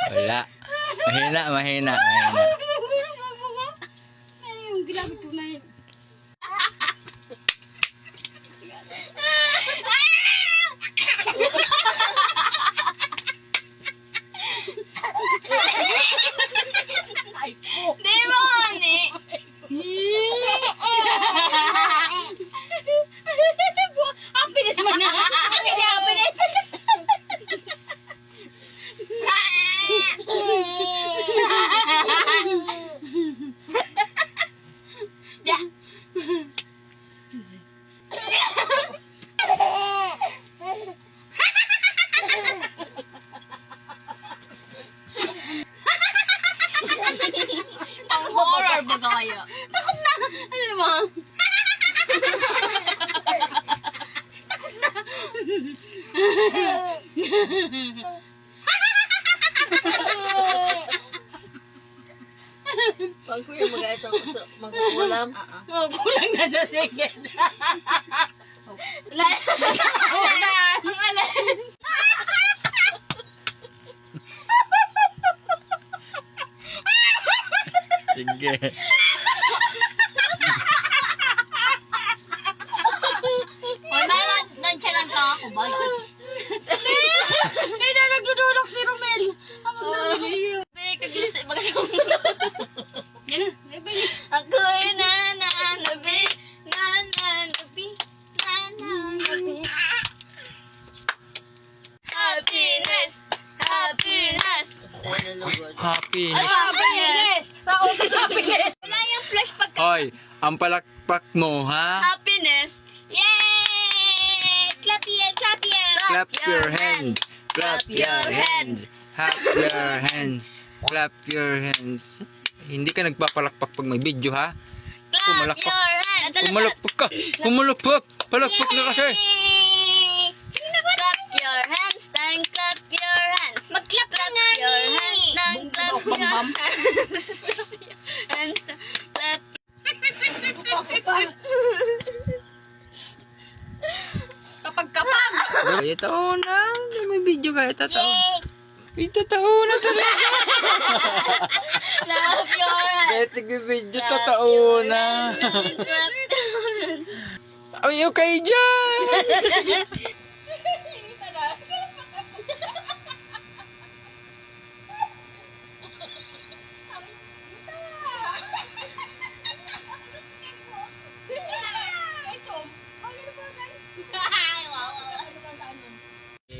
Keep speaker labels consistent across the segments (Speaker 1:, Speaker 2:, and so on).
Speaker 1: Wala. Mahina, mahina, mahina.
Speaker 2: Ano yung ginamit ko na yun? Di mo ani. Happiness mo na. Happiness. Ya. Ang horror ba kaya? Takot na! Ano mo? Takot na!
Speaker 3: Pag ko yung mga ito, magkukulam.
Speaker 2: Kulang na sa second. Wala.
Speaker 1: Sige.
Speaker 2: Wala na, nandiyan ka ako ba? Hindi na nagdudulok si Romel. Ako na naliliyo. Kagilis sa iba kasi kong yan na, nabili. Ako'y nananabi, nananabi, nananabi. Happiness! Happiness!
Speaker 1: Happiness.
Speaker 2: Happiness! Happiness! Wala yung flash pagka
Speaker 1: Hoy, ang palakpak mo, ha?
Speaker 2: happiness. Yay! Clap yan, clap yan.
Speaker 1: Clap your hands. Clap your hands. Clap your hands. Clap your hands. Hindi ka nagpapalakpak pag may video, ha?
Speaker 2: Clap
Speaker 1: Pumalakpak.
Speaker 2: your hands.
Speaker 1: Pumalakpak ka. Pumalakpak. Palakpak na kasi.
Speaker 2: Yay! Clap your hands, then clap your hands. Mag-clap ka nga your hands, then clap your hands. And clap. Kapag-kapag.
Speaker 1: Ay, tao na. May video ka. Ito tao.
Speaker 2: Yay!
Speaker 1: Ito tao na talaga.
Speaker 2: Clap your hands.
Speaker 1: Kahit nag-video, totoo na.
Speaker 2: Clap your hands.
Speaker 1: Ay, okay dyan.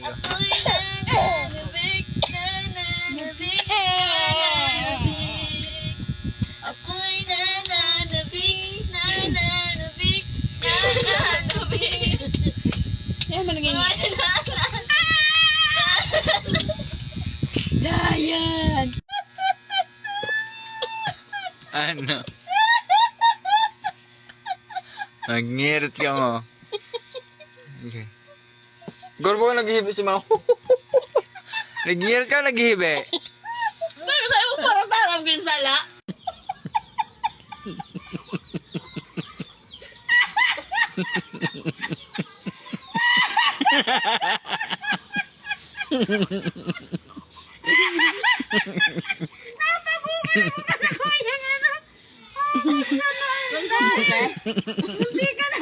Speaker 2: Ako'y nananabik, nananabik, nananabik. Ako'y nananabik, nananabik, nananabik. Yan mo naging Dayan!
Speaker 1: Ano? Nag-ngirit ka mo. Okay. Gorbo ka naghihibi si Mao. Nag-ngirit ka, naghihibi.
Speaker 2: Bakit sa'yo mo parang tarang ginsala? Napagulan mo pa sa kuya nga na. Hindi ka na.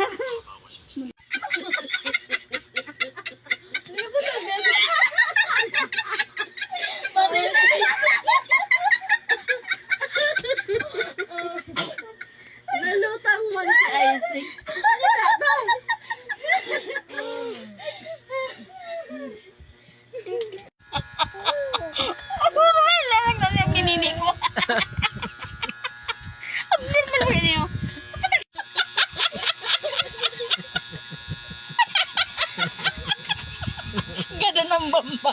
Speaker 3: Nalutang mo si Isaac.
Speaker 2: Ako naman lang ang kinini ko. Ang bilis mo naman yun. Ganda ng bamba.